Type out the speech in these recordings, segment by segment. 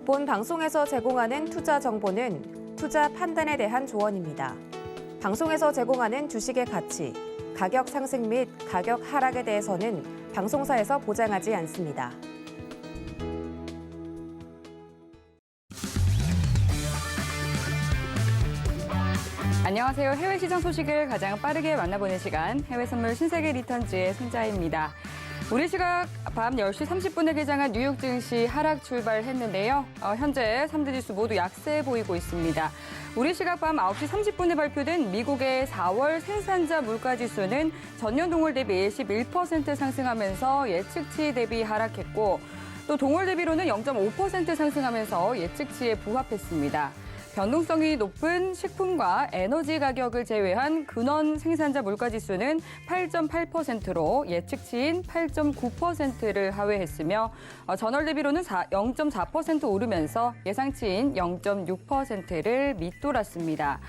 본 방송에서 제공하는 투자 정보는 투자 판단에 대한 조언입니다. 방송에서 제공하는 주식의 가치, 가격 상승 및 가격 하락에 대해서는 방송사에서 보장하지 않습니다. 안녕하세요. 해외 시장 소식을 가장 빠르게 만나보는 시간, 해외 선물 신세계 리턴즈의 손자입니다. 우리 시각 밤 10시 30분에 개장한 뉴욕 증시 하락 출발했는데요. 현재 3대 지수 모두 약세 보이고 있습니다. 우리 시각 밤 9시 30분에 발표된 미국의 4월 생산자 물가 지수는 전년 동월 대비 11% 상승하면서 예측치 대비 하락했고, 또 동월 대비로는 0.5% 상승하면서 예측치에 부합했습니다. 변동성이 높은 식품과 에너지 가격을 제외한 근원 생산자 물가 지수는 8.8%로 예측치인 8.9%를 하회했으며 전월 대비로는 0.4% 오르면서 예상치인 0.6%를 밑돌았습니다.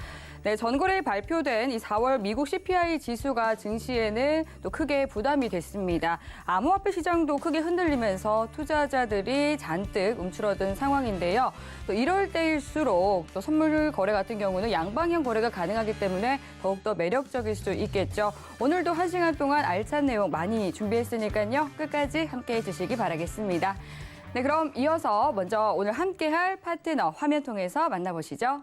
네, 전거래에 발표된 이 4월 미국 CPI 지수가 증시에는 또 크게 부담이 됐습니다. 암호화폐 시장도 크게 흔들리면서 투자자들이 잔뜩 움츠러든 상황인데요. 또 이럴 때일수록 또 선물 거래 같은 경우는 양방향 거래가 가능하기 때문에 더욱더 매력적일 수 있겠죠. 오늘도 1시간 동안 알찬 내용 많이 준비했으니까요. 끝까지 함께해 주시기 바라겠습니다. 네, 그럼 이어서 먼저 오늘 함께할 파트너 화면 통해서 만나보시죠.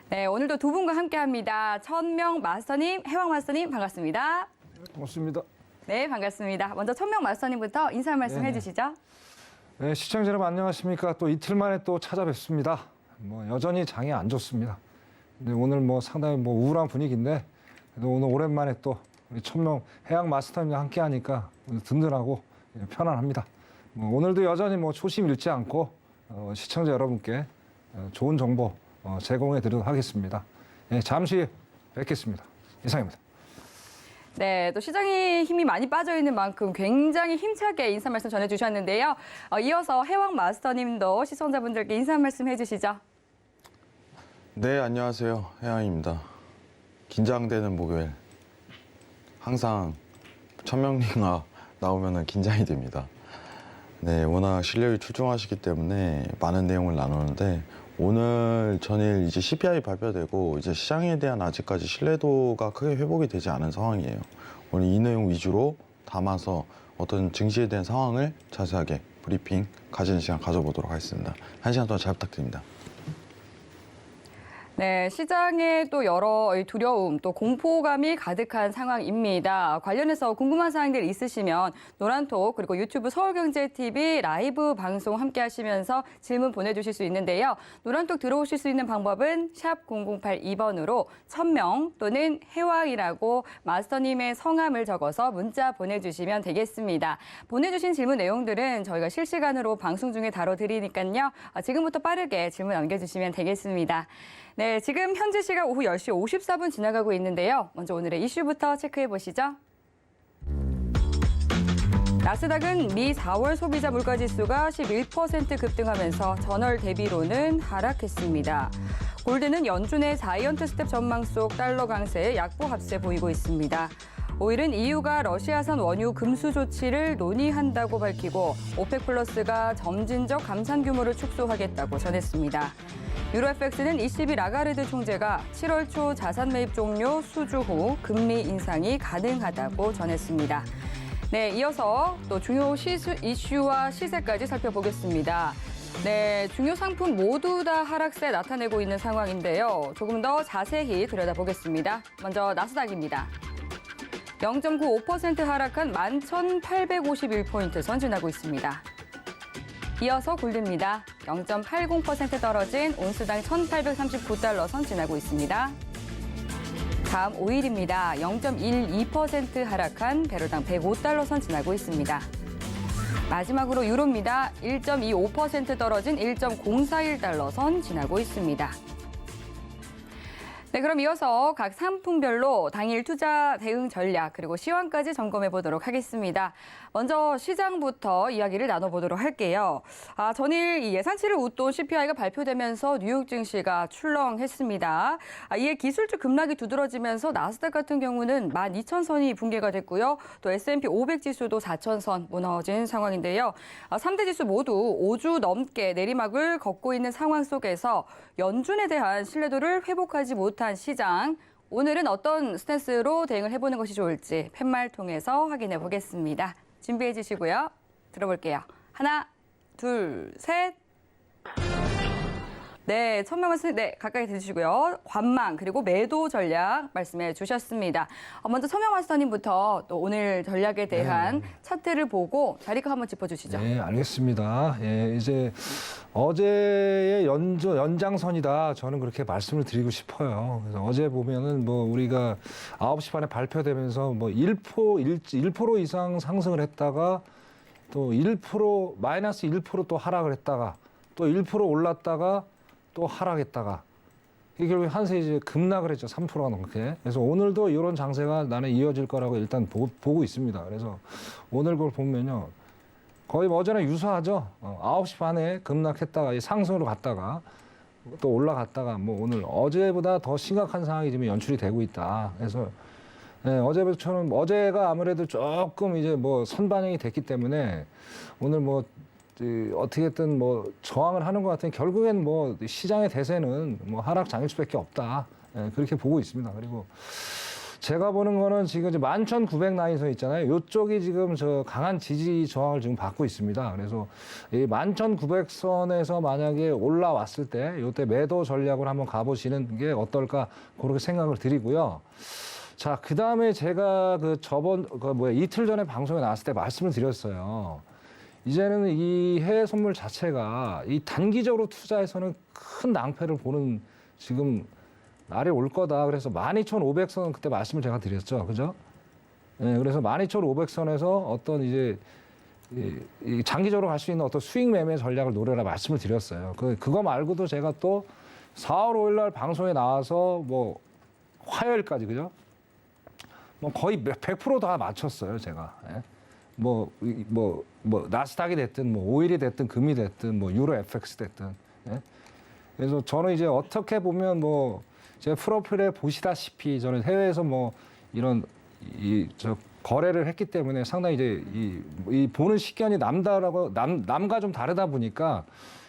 네, 오늘도 두 분과 함께합니다. 천명 마스터님, 해왕 마스터님 반갑습니다. 고맙습니다. 네, 반갑습니다. 먼저 천명 마스터님부터 인사 말씀 해주시죠. 네, 시청자 여러분 안녕하십니까? 또 이틀 만에 또 찾아뵙습니다. 여전히 장이 안 좋습니다. 근데 오늘 상당히 우울한 분위기인데 그래도 오늘 오랜만에 또 우리 천명 해양 마스터님과 함께하니까 든든하고 편안합니다. 오늘도 여전히 초심 잃지 않고 시청자 여러분께 좋은 정보 제공해 드리도록 하겠습니다. 네, 잠시 뵙겠습니다. 이상입니다. 네, 또 시장에 힘이 많이 빠져 있는 만큼 굉장히 힘차게 인사 말씀 전해주셨는데요. 이어서 해왕 마스터님도 시청자분들께 인사 말씀 해주시죠. 네, 안녕하세요. 해왕입니다. 긴장되는 목요일. 항상 천명님과 나오면 긴장이 됩니다. 네, 워낙 실력이 출중하시기 때문에 많은 내용을 나누는데 오늘 전일 이제 CPI 발표되고 이제 시장에 대한 아직까지 신뢰도가 크게 회복이 되지 않은 상황이에요. 오늘 이 내용 위주로 담아서 어떤 증시에 대한 상황을 자세하게 브리핑 가지는 시간 가져보도록 하겠습니다. 1시간 동안 잘 부탁드립니다. 네, 시장에 또 여러 두려움, 또 공포감이 가득한 상황입니다. 관련해서 궁금한 사항들 있으시면 노란톡 그리고 유튜브 서울경제TV 라이브 방송 함께 하시면서 질문 보내주실 수 있는데요. 노란톡 들어오실 수 있는 방법은 샵 0082번으로 천명 또는 해왕이라고 마스터님의 성함을 적어서 문자 보내주시면 되겠습니다. 보내주신 질문 내용들은 저희가 실시간으로 방송 중에 다뤄드리니까요. 지금부터 빠르게 질문 남겨주시면 되겠습니다. 네, 지금 현재 시각 오후 10시 54분 지나가고 있는데요. 먼저 오늘의 이슈부터 체크해 보시죠. 나스닥은 미 4월 소비자 물가 지수가 11% 급등하면서 전월 대비로는 하락했습니다. 골드는 연준의 자이언트 스텝 전망 속 달러 강세에 약보 합세 보이고 있습니다. 오일은 EU가 러시아산 원유 금수 조치를 논의한다고 밝히고 오펙 플러스가 점진적 감산 규모를 축소하겠다고 전했습니다. 유로FX는 ECB 라가르드 총재가 7월 초 자산 매입 종료 수주 후 금리 인상이 가능하다고 전했습니다. 네, 이어서 또 중요 이슈와 시세까지 살펴보겠습니다. 네, 중요 상품 모두 다 하락세 나타내고 있는 상황인데요. 조금 더 자세히 들여다보겠습니다. 먼저 나스닥입니다. 0.95% 하락한 11,851포인트 선진하고 있습니다. 이어서 골드입니다. 0.80% 떨어진 온스당 1,839달러 선진하고 있습니다. 다음 오일입니다. 0.12% 하락한 배럴당 105달러 선진하고 있습니다. 마지막으로 유로입니다. 1.25% 떨어진 1.041달러 선 지나고 있습니다. 네, 그럼 이어서 각 상품별로 당일 투자 대응 전략 그리고 시황까지 점검해 보도록 하겠습니다. 먼저 시장부터 이야기를 나눠보도록 할게요. 전일 이 예상치를 웃돈 CPI가 발표되면서 뉴욕 증시가 출렁했습니다. 이에 기술주 급락이 두드러지면서 나스닥 같은 경우는 12,000선이 붕괴가 됐고요. 또 S&P 500 지수도 4,000선 무너진 상황인데요. 3대 지수 모두 5주 넘게 내리막을 걷고 있는 상황 속에서 연준에 대한 신뢰도를 회복하지 못한 시장. 오늘은 어떤 스탠스로 대응을 해보는 것이 좋을지 팻말 통해서 확인해 보겠습니다. 준비해 주시고요. 들어볼게요. 하나, 둘, 셋. 네, 천명 말씀, 네, 가까이 들으시고요. 관망, 그리고 매도 전략 말씀해 주셨습니다. 먼저 천명 마스터님부터 또 오늘 전략에 대한 차트를 보고 자리가 한번 짚어주시죠. 네, 알겠습니다. 예, 이제 어제의 연장선이다. 저는 그렇게 말씀을 드리고 싶어요. 그래서 어제 보면은 뭐 우리가 9시 반에 발표되면서 뭐 1% 이상 상승을 했다가 또 1% 마이너스 1% 또 하락을 했다가 또 1% 올랐다가 또 하락했다가 이게 결국 한세 이제 급락을 했죠. 3%가 넘게. 그래서 오늘도 이런 장세가 나는 이어질 거라고 일단 보고 있습니다. 그래서 오늘 그걸 보면요. 거의 뭐 어제나 유사하죠. 9시 반에 급락했다가 상승으로 갔다가 또 올라갔다가 뭐 오늘 어제보다 더 심각한 상황이 지금 연출이 되고 있다. 그래서 네, 어제부터는 어제가 아무래도 조금 이제 뭐 선반영이 됐기 때문에 오늘 뭐 어떻게든 뭐 저항을 하는 것 같은 결국엔 뭐 시장의 대세는 뭐 하락 장일 수밖에 없다. 예, 그렇게 보고 있습니다. 그리고 제가 보는 거는 지금 이제 11,900 라인선 있잖아요. 이쪽이 지금 저 강한 지지 저항을 지금 받고 있습니다. 그래서 이 11,900선에서 만약에 올라왔을 때 이때 매도 전략을 한번 가보시는 게 어떨까 그렇게 생각을 드리고요. 자, 그 다음에 제가 이틀 전에 방송에 나왔을 때 말씀을 드렸어요. 이제는 이 해외 선물 자체가 이 단기적으로 투자에서는 큰 낭패를 보는 지금 날이 올 거다. 그래서 12,500선 그때 말씀을 제가 드렸죠. 그죠? 네, 그래서 12,500선에서 어떤 이제 이 장기적으로 갈 수 있는 어떤 수익 매매 전략을 노려라 말씀을 드렸어요. 그거 말고도 제가 또 4월 5일 날 방송에 나와서 뭐 화요일까지 그죠? 뭐 거의 100% 다 맞췄어요, 제가. 예? 나스닥이 됐든, 뭐, 오일이 됐든, 금이 됐든, 뭐, 유로 FX 됐든. 예? 그래서 저는 이제 어떻게 보면 뭐, 제 프로필에 보시다시피 저는 해외에서 뭐, 이런, 거래를 했기 때문에 상당히 이제 이 보는 식견이 남과 좀 다르다 보니까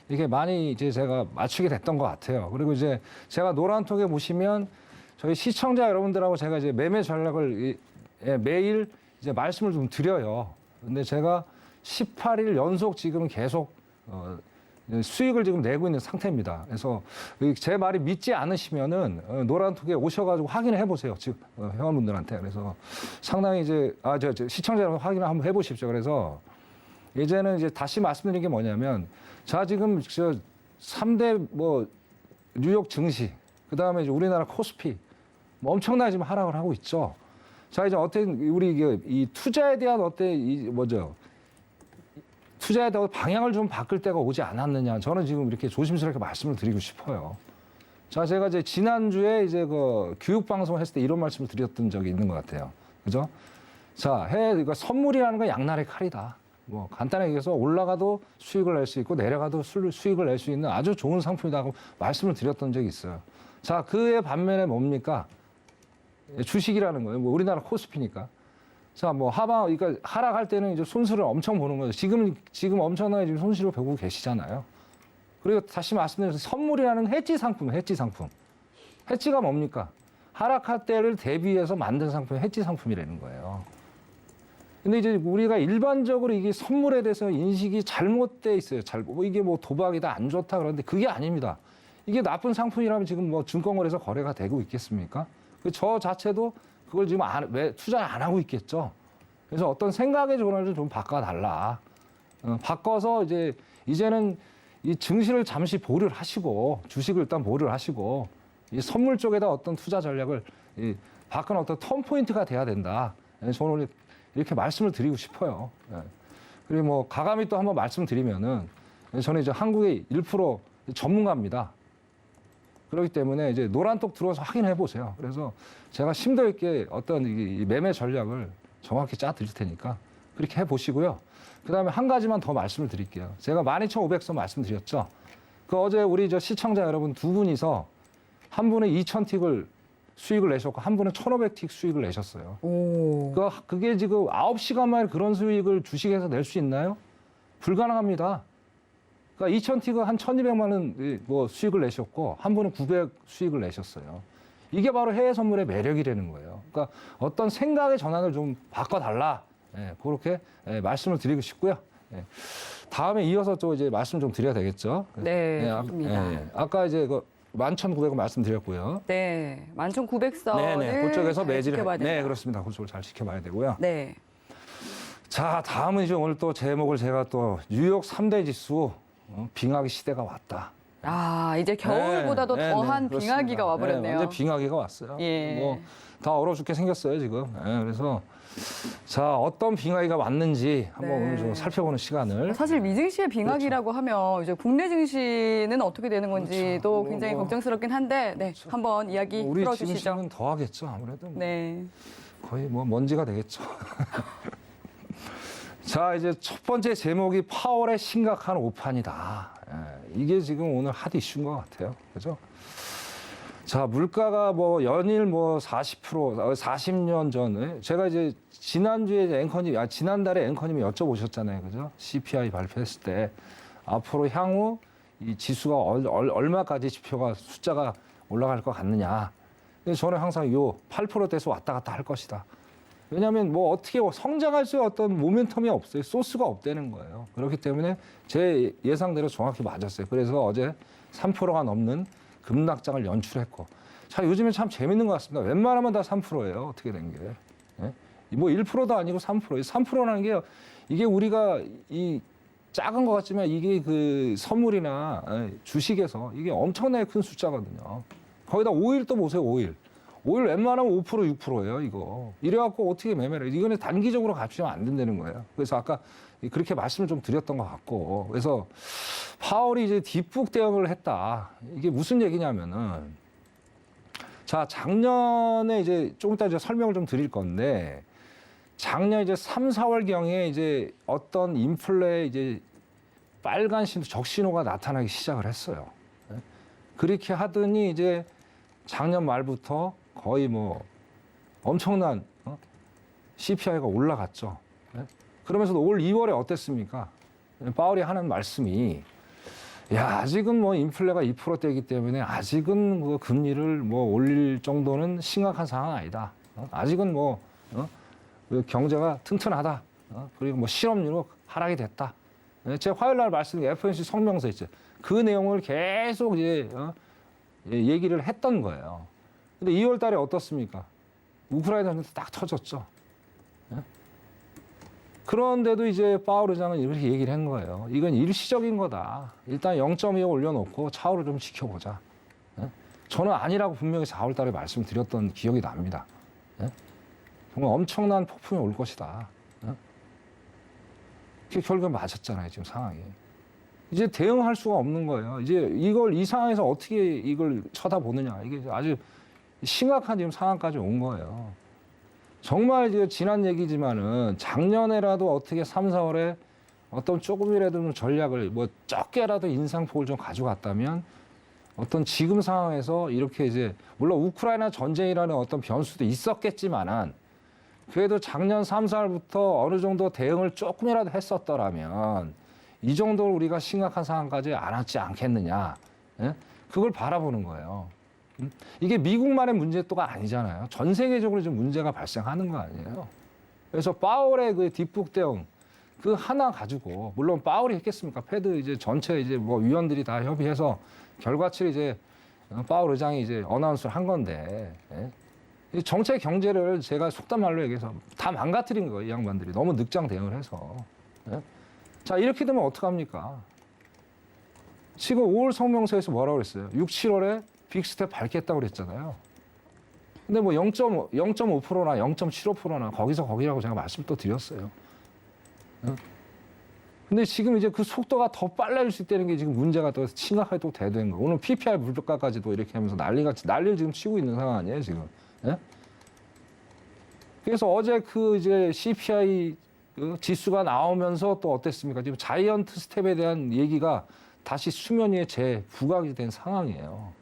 이게 많이 이제 제가 맞추게 됐던 것 같아요. 그리고 이제 제가 노란톡에 보시면 저희 시청자 여러분들하고 제가 이제 매매 전략을 매일 이제 말씀을 좀 드려요. 근데 제가 18일 연속 지금 계속 수익을 지금 내고 있는 상태입니다. 그래서 제 말이 믿지 않으시면은 노란톡에 오셔가지고 확인을 해보세요. 지금 회원분들한테. 그래서 상당히 이제 시청자 여러분 확인을 한번 해보십시오. 그래서 이제는 이제 다시 말씀드린 게 뭐냐면 자 지금 3대 뭐 뉴욕 증시 그 다음에 이제 우리나라 코스피 뭐 엄청나게 지금 하락을 하고 있죠. 자, 이제 어떻게 우리 이 투자에 대한 투자에 대한 방향을 좀 바꿀 때가 오지 않았느냐. 저는 지금 이렇게 조심스럽게 말씀을 드리고 싶어요. 자, 제가 이제 지난주에 이제 교육 방송 했을 때 이런 말씀을 드렸던 적이 있는 것 같아요. 그죠? 자, 이거 선물이라는 건 양날의 칼이다. 뭐 간단하게 얘기해서 올라가도 수익을 낼 수 있고 내려가도 수익을 낼 수 있는 아주 좋은 상품이라고 말씀을 드렸던 적이 있어요. 자, 그의 반면에 뭡니까? 주식이라는 거예요. 뭐 우리나라 코스피니까. 자, 뭐 그러니까 하락할 때는 이제 손실을 엄청 보는 거죠. 지금 엄청나게 지금 손실을 보고 계시잖아요. 그리고 다시 말씀드려서 선물이라는 해지 상품. 해지가 뭡니까? 하락할 때를 대비해서 만든 상품이 해지 상품이라는 거예요. 근데 이제 우리가 일반적으로 이게 선물에 대해서 인식이 잘못돼 있어요. 이게 뭐 도박이다, 안 좋다 그러는데 그게 아닙니다. 이게 나쁜 상품이라면 지금 뭐 증권거래에서 거래가 되고 있겠습니까? 저 자체도 그걸 지금 왜 투자를 안 하고 있겠죠. 그래서 어떤 생각의 전환을 좀 바꿔달라. 바꿔서 이제는 이 증시를 잠시 보류를 하시고 주식을 일단 보류를 하시고 이 선물 쪽에다 어떤 투자 전략을 바꾸는 어떤 턴 포인트가 돼야 된다. 저는 오늘 이렇게 말씀을 드리고 싶어요. 그리고 뭐 가감히 또 한번 말씀드리면은 저는 이제 한국의 1% 전문가입니다. 그렇기 때문에 이제 노란톡 들어와서 확인해 보세요. 그래서 제가 심도 있게 어떤 이 매매 전략을 정확히 짜 드릴 테니까 그렇게 해 보시고요. 그다음에 한 가지만 더 말씀을 드릴게요. 제가 12,500선 말씀드렸죠. 그 어제 우리 저 시청자 여러분 두 분이서 한 분은 2,000틱을 수익을 내셨고 한 분은 1,500틱 수익을 내셨어요. 오. 그게 지금 9시간 만에 그런 수익을 주식에서 낼 수 있나요? 불가능합니다. 그러니까 2,000틱은 한 1,200만 원 뭐 수익을 내셨고 한 분은 900 수익을 내셨어요. 이게 바로 해외 선물의 매력이라는 거예요. 그러니까 어떤 생각의 전환을 좀 바꿔달라. 예, 그렇게 말씀을 드리고 싶고요. 예. 다음에 이어서 또 이제 말씀 좀 드려야 되겠죠. 네, 예, 네. 좋습니다. 아까 이제 그 11,900원 말씀드렸고요. 네, 11,900선을 네네. 그쪽에서 매질을 지켜봐야 된다. 네, 그렇습니다. 그쪽을 잘 지켜봐야 되고요. 네. 자, 다음은 이제 오늘 또 제목을 제가 또 뉴욕 3대 지수 빙하기 시대가 왔다. 아, 이제 겨울보다도 네, 더한 네, 그렇습니다. 빙하기가 와버렸네요. 네, 완전 빙하기가 왔어요. 예. 뭐 다 얼어 죽게 생겼어요 지금. 네, 그래서 자 어떤 빙하기가 왔는지 한번 네. 오늘 좀 살펴보는 시간을. 사실 미증시의 빙하기라고 하면 이제 국내 증시는 어떻게 되는 건지도 그렇죠. 굉장히 뭐, 걱정스럽긴 한데, 네, 그렇죠. 한번 이야기 우리 풀어주시죠. 증시는 더 하겠죠 아무래도. 뭐 네. 거의 뭐 먼지가 되겠죠. 자 이제 첫 번째 제목이 파월의 심각한 오판이다. 예, 이게 지금 오늘 핫 이슈인 것 같아요. 그죠? 자 물가가 뭐 연일 뭐 40%, 40년 전에 제가 이제 지난주에 이제 지난달에 앵커님이 여쭤보셨잖아요. 그죠? CPI 발표했을 때 앞으로 향후 이 지수가 얼마까지 지표가 숫자가 올라갈 것 같느냐. 근데 저는 항상 요 8%대에서 왔다 갔다 할 것이다. 왜냐하면 뭐 어떻게 성장할 수 있는 어떤 모멘텀이 없어요. 소스가 없다는 거예요. 그렇기 때문에 제 예상대로 정확히 맞았어요. 그래서 어제 3%가 넘는 급락장을 연출했고. 자, 요즘에 참 재밌는 것 같습니다. 웬만하면 다 3%예요. 어떻게 된 게. 예? 뭐 1%도 아니고 3%. 3%라는 게 이게 우리가 이 작은 것 같지만 이게 그 선물이나 주식에서 이게 엄청나게 큰 숫자거든요. 거기다 5일 또 보세요, 5일. 5일 웬만하면 5%, 6%예요, 이거. 이래갖고 어떻게 매매를 해요? 이거는 단기적으로 값이면 안 된다는 거예요. 그래서 아까 그렇게 말씀을 좀 드렸던 것 같고. 그래서 파월이 이제 뒷북 대응을 했다. 이게 무슨 얘기냐면은 자, 작년에 이제 조금 이따 이제 설명을 좀 드릴 건데 작년 이제 3, 4월경에 이제 어떤 인플레 이제 빨간 적신호가 나타나기 시작을 했어요. 그렇게 하더니 이제 작년 말부터 거의 뭐 엄청난 CPI가 올라갔죠. 그러면서도 올 2월에 어땠습니까? 파월이 하는 말씀이 야, 아직은 뭐 인플레가 2%대이기 때문에 아직은 그 금리를 뭐 올릴 정도는 심각한 상황 아니다. 아직은 뭐 그 경제가 튼튼하다. 그리고 뭐 실업률도 하락이 됐다. 제가 화요일 날 말씀드린 FOMC 성명서 있죠. 그 내용을 계속 이제 얘기를 했던 거예요. 근데 2월 달에 어떻습니까? 우크라이나 전쟁 딱 터졌죠. 그런데도 이제 파월 의장은 이렇게 얘기를 한 거예요. 이건 일시적인 거다. 일단 0.25 올려놓고 차후를 좀 지켜보자. 저는 아니라고 분명히 4월 달에 말씀드렸던 기억이 납니다. 정말 엄청난 폭풍이 올 것이다. 그게 결국에 맞았잖아요, 지금 상황이. 이제 대응할 수가 없는 거예요. 이제 이걸 이 상황에서 어떻게 이걸 쳐다보느냐. 이게 아주 심각한 지금 상황까지 온 거예요. 정말 이제 지난 얘기지만은 작년에라도 어떻게 3, 4월에 어떤 조금이라도 좀 전략을 뭐 적게라도 인상폭을 좀 가져갔다면 어떤 지금 상황에서 이렇게 이제 물론 우크라이나 전쟁이라는 어떤 변수도 있었겠지만은 그래도 작년 3, 4월부터 어느 정도 대응을 조금이라도 했었더라면 이 정도로 우리가 심각한 상황까지 안 왔지 않겠느냐. 예? 그걸 바라보는 거예요. 이게 미국만의 문제또가 아니잖아요. 전 세계적으로 지금 문제가 발생하는 거 아니에요. 그래서 파월의 그 뒷북 대응 그 하나 가지고 물론 파월이 했겠습니까? 패드 이제 전체 이제 뭐 위원들이 다 협의해서 결과치를 이제 파월 의장이 이제 어나운스를 한 건데 예? 이 정책 경제를 제가 속단 말로 얘기해서 다 망가뜨린 거예요. 이 양반들이 너무 늑장 대응을 해서. 예? 자 이렇게 되면 어떡합니까? 지금 5월 성명서에서 뭐라고 그랬어요? 6, 7월에 빅스텝 밟겠다고 그랬잖아요. 근데 뭐 0.5%나 0.75%나 거기서 거기라고 제가 말씀 또 드렸어요. 근데 지금 이제 그 속도가 더 빨라질 수 있다는 게 지금 문제가 또 심각하게 또 대두된 거예요. 오늘 PPI 물가까지도 이렇게 하면서 난리를 지금 치고 있는 상황 아니에요, 지금. 예? 그래서 어제 그 이제 CPI 그 지수가 나오면서 또 어땠습니까? 지금 자이언트 스텝에 대한 얘기가 다시 수면 위에 재부각이 된 상황이에요.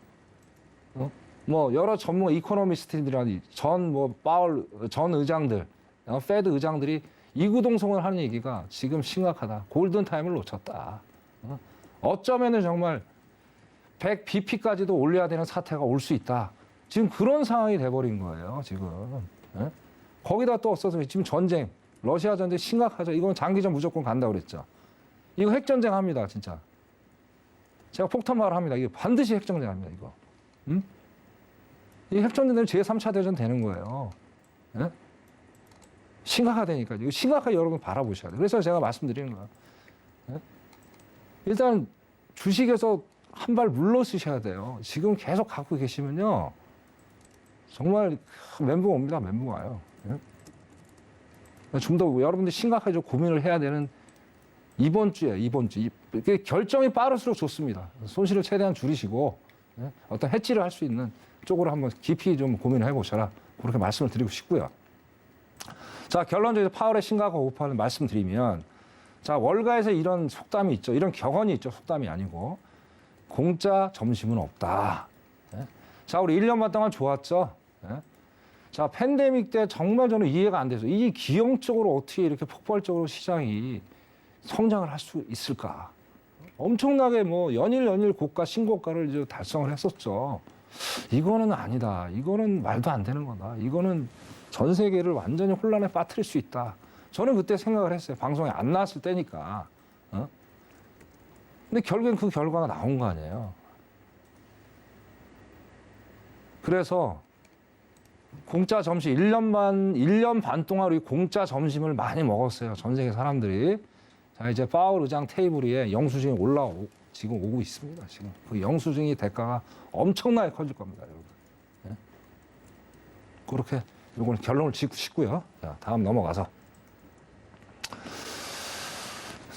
뭐 여러 전문가 이코노미스트들이라든지 파월 전 의장들, 페드 의장들이 이구동성을 하는 얘기가 지금 심각하다. 골든 타임을 놓쳤다. 어쩌면은 정말 100bp까지도 올려야 되는 사태가 올 수 있다. 지금 그런 상황이 돼버린 거예요. 지금. 예? 거기다 또 없어서 지금 전쟁, 러시아 전쟁 심각하죠. 이건 장기전 무조건 간다고 그랬죠. 이거 핵전쟁 합니다, 진짜. 제가 폭탄 말을 합니다. 이거 반드시 핵전쟁 합니다, 이거. 이 핵전쟁 되면 제3차 대전 되는 거예요. 예? 심각하다니까요. 이거 심각하게 여러분 바라보셔야 돼요. 그래서 제가 말씀드리는 거예요. 예? 일단 주식에서 한 발 물러서셔야 돼요. 지금 계속 갖고 계시면요. 정말 멘붕 옵니다. 멘붕 와요. 예? 좀 더 여러분들 심각하게 좀 고민을 해야 되는 이번 주에 이번 주. 결정이 빠를수록 좋습니다. 손실을 최대한 줄이시고 예? 어떤 해지를 할 수 있는 쪽으로 한번 깊이 좀 고민을 해보셔라. 그렇게 말씀을 드리고 싶고요. 자, 결론적으로 파월의 심각한 오판을 말씀드리면, 자, 월가에서 이런 속담이 있죠. 이런 격언이 있죠. 속담이 아니고. 공짜 점심은 없다. 예? 자, 우리 1년 반 동안 좋았죠. 예? 자, 팬데믹 때 정말 저는 이해가 안 돼서 이 기형적으로 어떻게 이렇게 폭발적으로 시장이 성장을 할 수 있을까? 엄청나게 뭐 연일 고가, 신고가를 이제 달성을 했었죠. 이거는 아니다. 이거는 말도 안 되는 거다. 이거는 전 세계를 완전히 혼란에 빠뜨릴 수 있다. 저는 그때 생각을 했어요. 방송에 안 나왔을 때니까. 근데 결국엔 그 결과가 나온 거 아니에요. 그래서 공짜 점심 1년 반 동안 우리 공짜 점심을 많이 먹었어요. 전 세계 사람들이. 자, 이제 파월 의장 테이블 위에 영수증이 지금 오고 있습니다. 지금 그 영수증이 대가가 엄청나게 커질 겁니다, 여러분. 예? 그렇게 이건 결론을 짓고 싶고요. 자, 다음 넘어가서.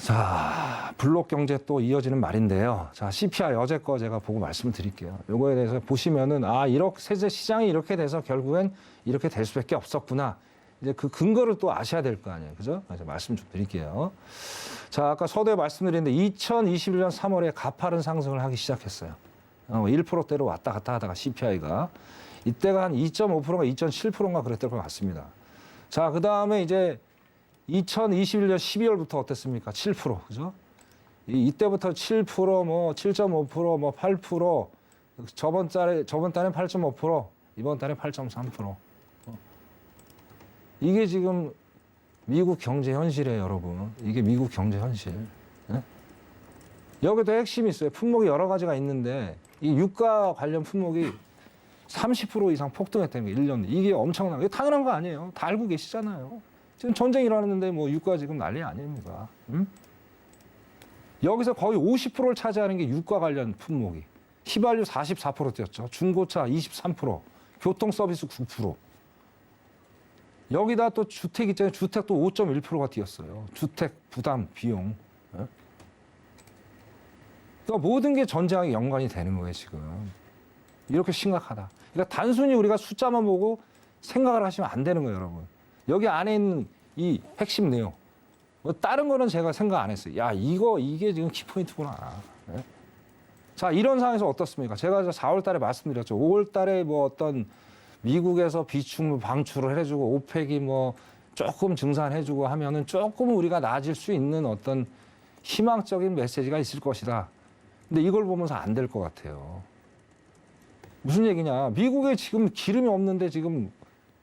자, 블록 경제 또 이어지는 말인데요. 자, CPI 어제 거 제가 보고 말씀을 드릴게요. 요거에 대해서 보시면은, 이렇게 세제 시장이 이렇게 돼서 결국엔 이렇게 될 수밖에 없었구나. 이제 그 근거를 또 아셔야 될 거 아니에요. 그죠? 그래서 말씀 좀 드릴게요. 자, 아까 서두에 말씀드렸는데 2021년 3월에 가파른 상승을 하기 시작했어요. 1%대로 왔다 갔다 하다가 CPI가. 이때가 한 2.5%가 2.7%인가 그랬던 것 같습니다. 자, 그 다음에 이제 2021년 12월부터 어땠습니까? 7%. 그죠? 이때부터 7%, 뭐 7.5%, 뭐 8%, 저번 달에 8.5%, 이번 달에 8.3%. 이게 지금 미국 경제 현실이에요, 여러분. 이게 미국 경제 현실. 네? 여기도 핵심이 있어요. 품목이 여러 가지가 있는데 이 유가 관련 품목이 30% 이상 폭등했다는 게 1년. 이게 엄청나게 당연한 거 아니에요. 다 알고 계시잖아요. 지금 전쟁이 일어났는데 뭐 유가 지금 난리 아닙니까? 여기서 거의 50%를 차지하는 게 유가 관련 품목이. 휘발유 44% 뛰었죠. 중고차 23%, 교통 서비스 9%. 여기다 또 주택 있잖아요. 주택도 5.1%가 뛰었어요. 주택 부담 비용. 그러니까 모든 게 전쟁하고 연관이 되는 거예요, 지금. 이렇게 심각하다. 그러니까 단순히 우리가 숫자만 보고 생각을 하시면 안 되는 거예요, 여러분. 여기 안에 있는 이 핵심 내용. 뭐 다른 거는 제가 생각 안 했어요. 야, 이게 지금 키포인트구나. 네? 자, 이런 상황에서 어떻습니까? 제가 4월 달에 말씀드렸죠. 5월 달에 뭐 어떤 미국에서 비축물 방출을 해주고 오펙이 뭐 조금 증산해주고 하면은 조금 우리가 나아질 수 있는 어떤 희망적인 메시지가 있을 것이다. 근데 이걸 보면서 안 될 것 같아요. 무슨 얘기냐? 미국에 지금 기름이 없는데 지금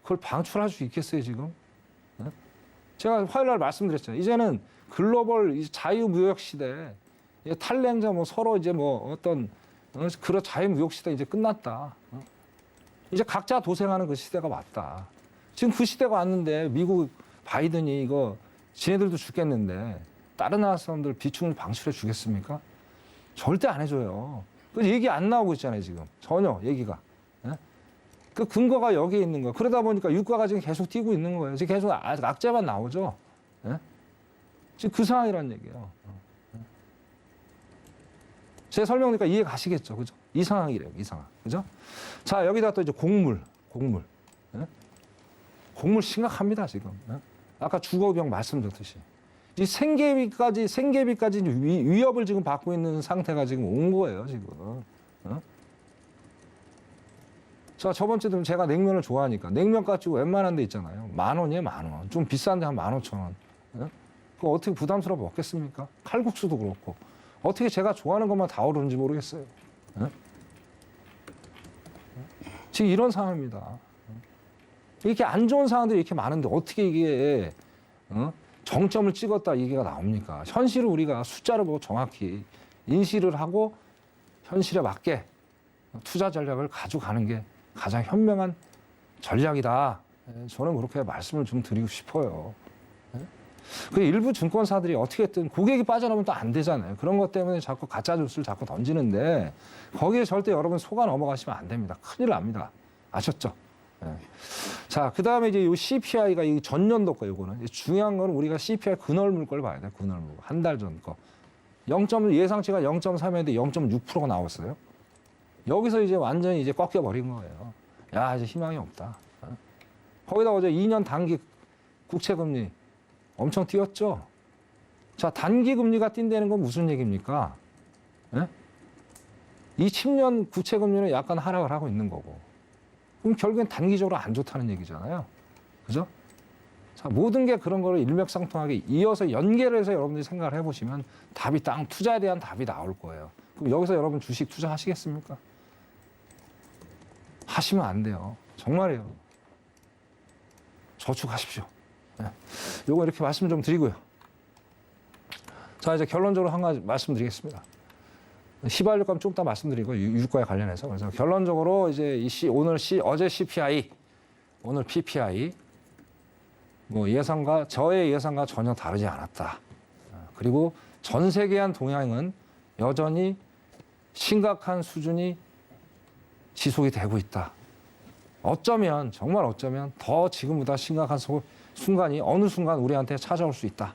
그걸 방출할 수 있겠어요, 지금? 네? 제가 화요일 날 말씀드렸잖아요. 이제는 글로벌 자유무역 시대, 탈레ን자 뭐 서로 이제 뭐 어떤 그런 자유무역 시대 이제 끝났다. 이제 각자 도생하는 그 시대가 왔다. 지금 그 시대가 왔는데 미국 바이든이 이거 지네들도 죽겠는데 다른 나라 사람들 비축물 방출해 주겠습니까? 절대 안 해줘요. 그 얘기 안 나오고 있잖아요, 지금. 전혀 얘기가. 그 근거가 여기에 있는 거예요. 그러다 보니까 유가가 지금 계속 뛰고 있는 거예요. 지금 계속 악재만 나오죠. 지금 그 상황이란 얘기예요. 제 설명드리니까 이해 가시겠죠, 그죠? 이 상황이래요, 이 상황, 그죠? 자, 여기다 또 이제 곡물. 예? 곡물 심각합니다, 지금. 예? 아까 주거병 말씀드렸듯이. 이 생계비까지 이제 위협을 지금 받고 있는 상태가 지금 온 거예요, 지금. 어? 자, 저번 주도 제가 냉면을 좋아하니까 냉면 가지고 웬만한 데 있잖아요. 10,000원이에요, 10,000원. 좀 비싼데 한 15,000원. 예? 그거 어떻게 부담스러워 먹겠습니까? 칼국수도 그렇고. 어떻게 제가 좋아하는 것만 다 오르는지 모르겠어요. 예? 지금 이런 상황입니다. 이렇게 안 좋은 상황들이 이렇게 많은데 어떻게 이게 정점을 찍었다 얘기가 나옵니까? 현실을 우리가 숫자를 보고 정확히 인식을 하고 현실에 맞게 투자 전략을 가져가는 게 가장 현명한 전략이다. 저는 그렇게 말씀을 좀 드리고 싶어요. 그 일부 증권사들이 어떻게든 고객이 빠져나오면 또 안 되잖아요. 그런 것 때문에 자꾸 가짜 뉴스를 자꾸 던지는데 거기에 절대 여러분 속아 넘어가시면 안 됩니다. 큰일 납니다. 아셨죠? 네. 자, 그 다음에 이제 이 CPI가 이 전년도 거 이거는 중요한 거는 우리가 CPI 근월 물걸 봐야 돼요. 근월 물걸. 한 달 전 거. 예상치가 0.3이었는데 0.6%가 나왔어요. 여기서 이제 완전히 이제 꺾여 버린 거예요. 야, 이제 희망이 없다. 거기다 어제 2년 단기 국채금리 엄청 뛰었죠. 자, 단기 금리가 뛴다는 건 무슨 얘기입니까? 예? 이 10년 국채 금리는 약간 하락을 하고 있는 거고. 그럼 결국엔 단기적으로 안 좋다는 얘기잖아요. 그죠? 자, 모든 게 그런 거를 일맥상통하게 이어서 연계를 해서 여러분들이 생각을 해보시면 답이 땅 투자에 대한 답이 나올 거예요. 그럼 여기서 여러분 주식 투자하시겠습니까? 하시면 안 돼요. 정말이에요. 저축하십시오. 네. 요거 이렇게 말씀 좀 드리고요. 자, 이제 결론적으로 한 가지 말씀드리겠습니다. 휘발유값 좀 이따 말씀드리고 유가에 관련해서. 그래서 결론적으로 이제 어제 CPI, 오늘 PPI, 뭐 저의 예상과 전혀 다르지 않았다. 그리고 전 세계한 동향은 여전히 심각한 수준이 지속이 되고 있다. 정말 어쩌면 더 지금보다 심각한 순간이 어느 순간 우리한테 찾아올 수 있다.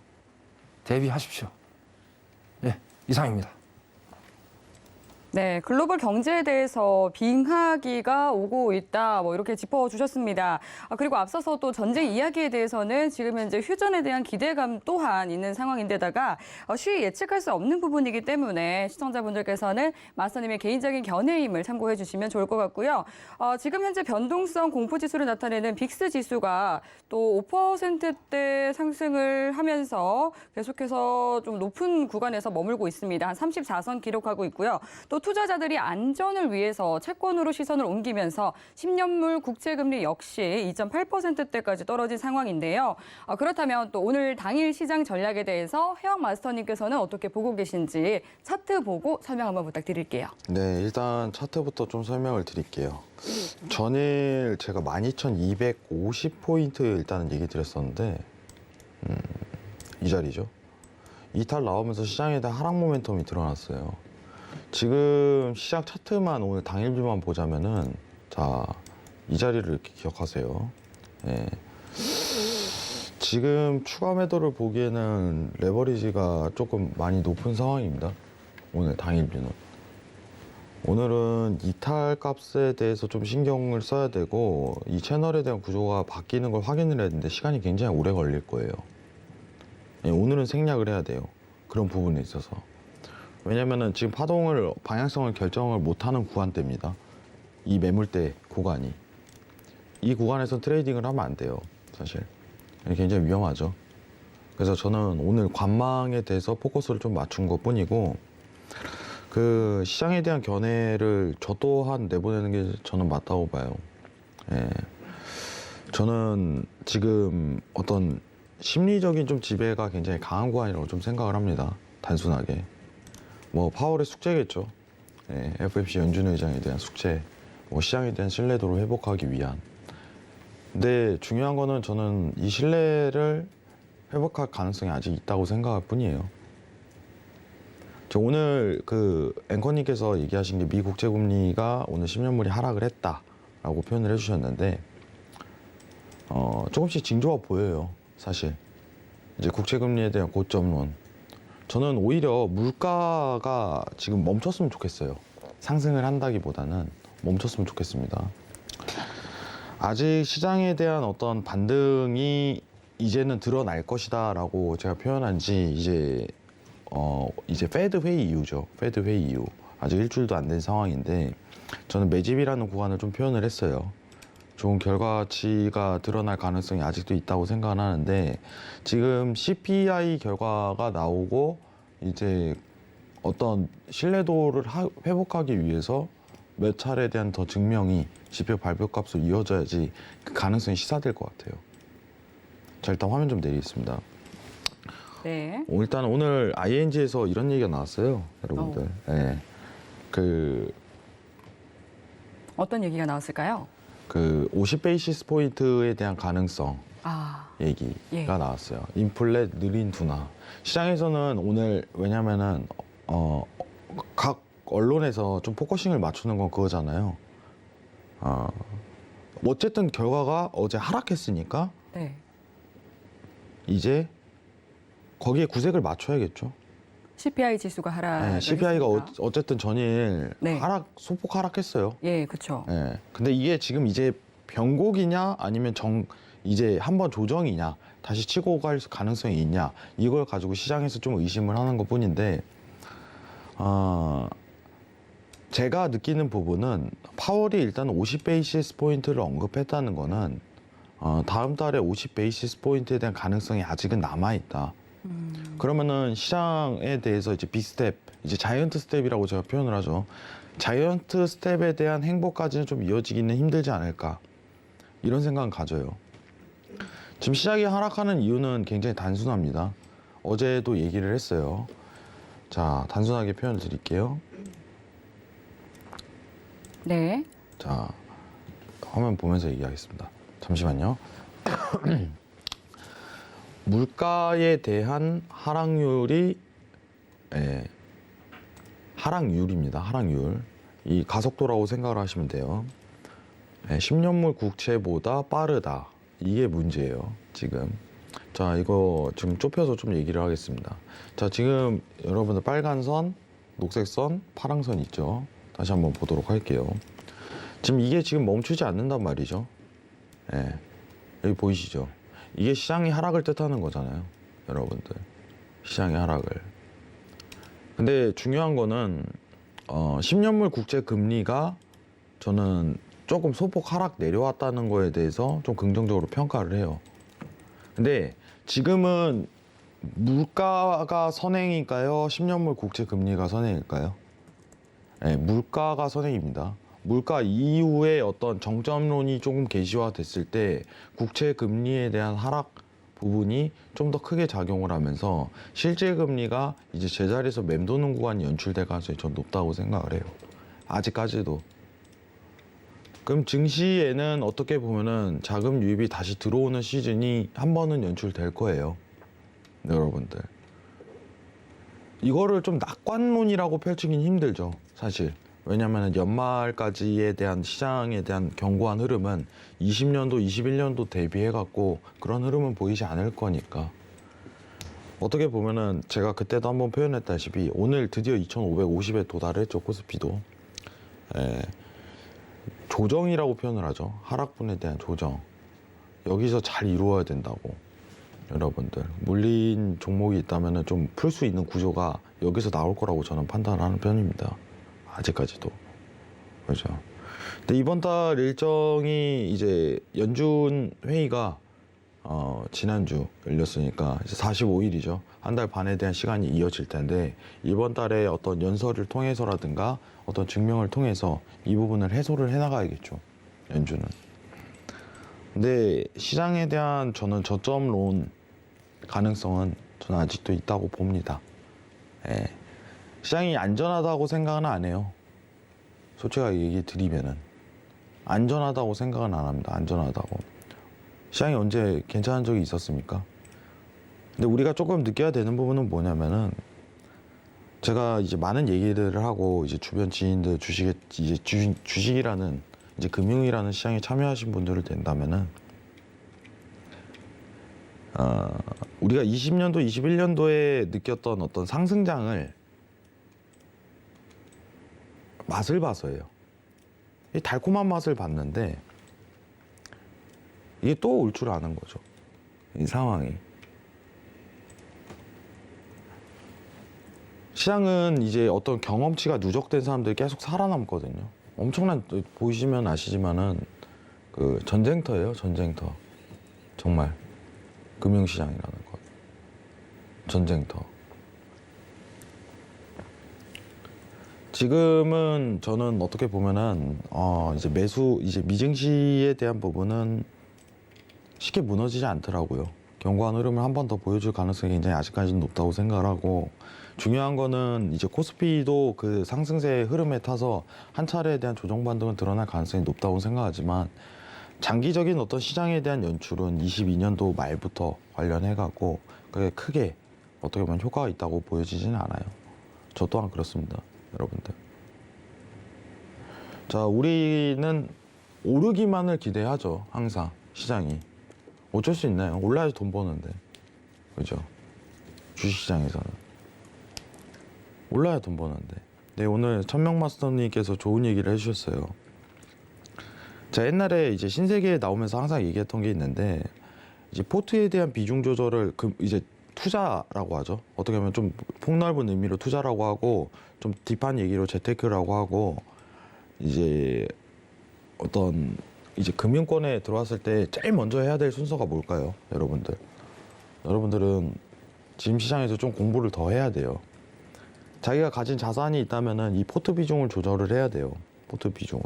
대비하십시오. 예, 이상입니다. 네, 글로벌 경제에 대해서 빙하기가 오고 있다. 뭐 이렇게 짚어주셨습니다. 그리고 앞서서 또 전쟁 이야기에 대해서는 지금 현재 휴전에 대한 기대감 또한 있는 상황인데다가 쉬이 예측할 수 없는 부분이기 때문에 시청자분들께서는 마스터님의 개인적인 견해임을 참고해 주시면 좋을 것 같고요. 지금 현재 변동성 공포지수를 나타내는 빅스 지수가 또 5%대 상승을 하면서 계속해서 좀 높은 구간에서 머물고 있습니다. 한 34선 기록하고 있고요. 또 투자자들이 안전을 위해서 채권으로 시선을 옮기면서 10년물 국채금리 역시 2.8%대까지 떨어진 상황인데요. 그렇다면 또 오늘 당일 시장 전략에 대해서 해왕 마스터님께서는 어떻게 보고 계신지 차트 보고 설명 한번 부탁드릴게요. 네, 일단 차트부터 좀 설명을 드릴게요. 전일 제가 12,250포인트 일단은 얘기 드렸었는데 이 자리죠. 이탈 나오면서 시장에 대한 하락 모멘텀이 드러났어요. 지금 시장 차트만 오늘 당일비만 보자면은 자, 이 자리를 이렇게 기억하세요. 예. 지금 추가 매도를 보기에는 레버리지가 조금 많이 높은 상황입니다. 오늘 당일비는. 오늘은 이탈 값에 대해서 좀 신경을 써야 되고 이 채널에 대한 구조가 바뀌는 걸 확인을 해야 되는데 시간이 굉장히 오래 걸릴 거예요. 예, 오늘은 생략을 해야 돼요. 그런 부분에 있어서. 왜냐면은 지금 파동을 방향성을 결정을 못하는 구간대입니다. 이 매물대 구간이. 이 구간에서 트레이딩을 하면 안 돼요. 사실. 굉장히 위험하죠. 그래서 저는 오늘 관망에 대해서 포커스를 좀 맞춘 것 뿐이고 그 시장에 대한 견해를 저 또한 내보내는 게 저는 맞다고 봐요. 예. 저는 지금 어떤 심리적인 좀 지배가 굉장히 강한 구간이라고 좀 생각을 합니다. 단순하게. 뭐 파월의 숙제겠죠. 예, FOMC 연준 의장에 대한 숙제, 뭐 시장에 대한 신뢰도를 회복하기 위한. 근데 중요한 거는 저는 이 신뢰를 회복할 가능성이 아직 있다고 생각할 뿐이에요. 저 오늘 그 앵커님께서 얘기하신 게 미 국채금리가 오늘 10년물이 하락을 했다라고 표현을 해주셨는데 조금씩 징조가 보여요, 사실. 이제 국채금리에 대한 고점론. 저는 오히려 물가가 지금 멈췄으면 좋겠어요. 상승을 한다기보다는 멈췄으면 좋겠습니다. 아직 시장에 대한 어떤 반등이 이제는 드러날 것이다라고 제가 표현한 지 이제 페드 회의 이후죠. 페드 회의 이후. 아직 일주일도 안 된 상황인데 저는 매집이라는 구간을 좀 표현을 했어요. 좋은 결과치가 드러날 가능성이 아직도 있다고 생각을 하는데 지금 CPI 결과가 나오고 이제 어떤 신뢰도를 회복하기 위해서 몇 차례에 대한 더 증명이 지표 발표값으로 이어져야지 그 가능성이 시사될 것 같아요. 자, 일단 화면 좀 내리겠습니다. 네. 일단 오늘 ING에서 이런 얘기가 나왔어요, 여러분들. 네. 어떤 얘기가 나왔을까요? 50베이시스 포인트에 대한 가능성 얘기가 예. 나왔어요. 인플레 느린 둔화. 시장에서는 오늘 왜냐면은 각 언론에서 좀 포커싱을 맞추는 건 그거잖아요. 어쨌든 결과가 어제 하락했으니까 네. 이제 거기에 구색을 맞춰야겠죠. CPI 지수가 하락. 네, CPI가 어쨌든 전일 네. 소폭 하락했어요. 예, 그렇죠. 네. 근데 이게 지금 이제 변곡이냐 아니면 이제 한번 조정이냐 다시 치고 갈 가능성이 있냐 이걸 가지고 시장에서 좀 의심을 하는 것 뿐인데 제가 느끼는 부분은 파월이 일단 50베이시스 포인트를 언급했다는 거는 다음 달에 50베이시스 포인트에 대한 가능성이 아직은 남아있다. 그러면은 시장에 대해서 이제 빅스텝, 이제 자이언트 스텝이라고 제가 표현을 하죠. 자이언트 스텝에 대한 행보까지는 좀 이어지기는 힘들지 않을까. 이런 생각은 가져요. 지금 시장이 하락하는 이유는 굉장히 단순합니다. 어제도 얘기를 했어요. 자, 단순하게 표현을 드릴게요. 네. 자, 화면 보면서 얘기하겠습니다. 잠시만요. 물가에 대한 하락률이 하락률입니다. 하락률. 이 가속도라고 생각을 하시면 돼요. 10년물 국채보다 빠르다. 이게 문제예요. 지금. 자, 이거 지금 좁혀서 좀 얘기를 하겠습니다. 자, 지금 여러분들 빨간 선, 녹색 선, 파랑 선 있죠. 다시 한번 보도록 할게요. 지금 이게 지금 멈추지 않는단 말이죠. 여기 보이시죠? 이게 시장의 하락을 뜻하는 거잖아요, 여러분들. 시장의 하락을. 근데 중요한 거는 10년물 국채 금리가 저는 조금 소폭 하락 내려왔다는 거에 대해서 좀 긍정적으로 평가를 해요. 근데 지금은 물가가 선행일까요? 10년물 국채 금리가 선행일까요? 네, 물가가 선행입니다. 물가 이후에 어떤 정점론이 조금 개시화됐을 때 국채 금리에 대한 하락 부분이 좀 더 크게 작용을 하면서 실제 금리가 이제 제자리에서 맴도는 구간이 연출될 가능성이 전 높다고 생각을 해요. 아직까지도. 그럼 증시에는 어떻게 보면은 자금 유입이 다시 들어오는 시즌이 한 번은 연출될 거예요. 네, 여러분들. 이거를 좀 낙관론이라고 펼치긴 힘들죠, 사실. 왜냐하면 연말까지에 대한 시장에 대한 견고한 흐름은 20년도, 21년도 대비해갖고 그런 흐름은 보이지 않을 거니까. 어떻게 보면은 제가 그때도 한번 표현했다시피 오늘 드디어 2,550에 도달했죠, 코스피도. 조정이라고 표현을 하죠. 하락분에 대한 조정. 여기서 잘 이루어야 된다고. 여러분들. 물린 종목이 있다면 좀 풀 수 있는 구조가 여기서 나올 거라고 저는 판단을 하는 편입니다. 아직까지도. 그렇죠. 근데 이번 달 일정이 이제 연준 회의가 지난주 열렸으니까 이제 45일이죠. 한 달 반에 대한 시간이 이어질 텐데 이번 달에 어떤 연설을 통해서라든가 어떤 증명을 통해서 이 부분을 해소를 해나가야겠죠. 연준은. 근데 시장에 대한 저는 저점론 가능성은 저는 아직도 있다고 봅니다. 시장이 안전하다고 생각은 안 해요. 솔직하게 얘기 드리면은 안전하다고 생각은 안 합니다. 안전하다고. 시장이 언제 괜찮은 적이 있었습니까? 근데 우리가 조금 느껴야 되는 부분은 뭐냐면은 제가 이제 많은 얘기들을 하고 이제 주변 지인들 주식이라는 이제 금융이라는 시장에 참여하신 분들을 된다면은 우리가 20년도, 21년도에 느꼈던 어떤 상승장을 맛을 봐서예요. 이 달콤한 맛을 봤는데 이게 또 올 줄 아는 거죠. 이 상황이. 시장은 이제 어떤 경험치가 누적된 사람들이 계속 살아남거든요. 엄청난, 보시면 아시지만은 그 전쟁터예요, 전쟁터. 정말 금융시장이라는 것. 전쟁터. 지금은 저는 어떻게 보면은 이제 이제 미증시에 대한 부분은 쉽게 무너지지 않더라고요. 견고한 흐름을 한 번 더 보여줄 가능성이 굉장히 아직까지는 높다고 생각을 하고, 중요한 거는 이제 코스피도 그 상승세의 흐름에 타서 한 차례에 대한 조정 반등은 드러날 가능성이 높다고 생각하지만, 장기적인 어떤 시장에 대한 연출은 22년도 말부터 관련해 갖고 그게 크게 어떻게 보면 효과가 있다고 보여지지는 않아요. 저 또한 그렇습니다, 여러분들. 자, 우리는 오르기만을 기대하죠, 항상 시장이. 어쩔 수 있나요? 올라야지 돈 버는데, 그죠? 주식시장에서는 올라야 돈 버는데. 네, 오늘 천명마스터님께서 좋은 얘기를 해주셨어요. 제가 옛날에 이제 신세계에 나오면서 항상 얘기했던 게 있는데, 이제 포트에 대한 비중 조절을 이제 투자라고 하죠. 어떻게 보면 좀 폭넓은 의미로 투자라고 하고, 좀 딥한 얘기로 재테크라고 하고, 이제 어떤 이제 금융권에 들어왔을 때 제일 먼저 해야 될 순서가 뭘까요, 여러분들? 여러분들은 지금 시장에서 좀 공부를 더 해야 돼요. 자기가 가진 자산이 있다면은 이 포트 비중을 조절을 해야 돼요. 포트 비중을.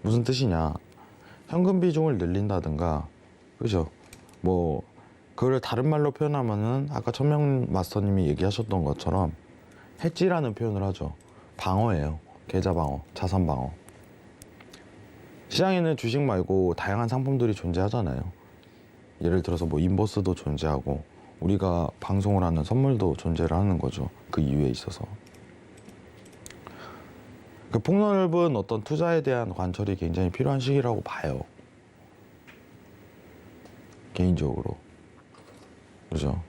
무슨 뜻이냐? 현금 비중을 늘린다든가, 그죠? 뭐 그걸 다른 말로 표현하면은 아까 천명 마스터님이 얘기하셨던 것처럼 해지라는 표현을 하죠. 방어예요. 계좌 방어, 자산 방어. 시장에는 주식 말고 다양한 상품들이 존재하잖아요. 예를 들어서 뭐 인버스도 존재하고, 우리가 방송을 하는 선물도 존재를 하는 거죠. 그 이유에 있어서. 그 폭넓은 어떤 투자에 대한 관철이 굉장히 필요한 시기라고 봐요. 개인적으로. 그죠?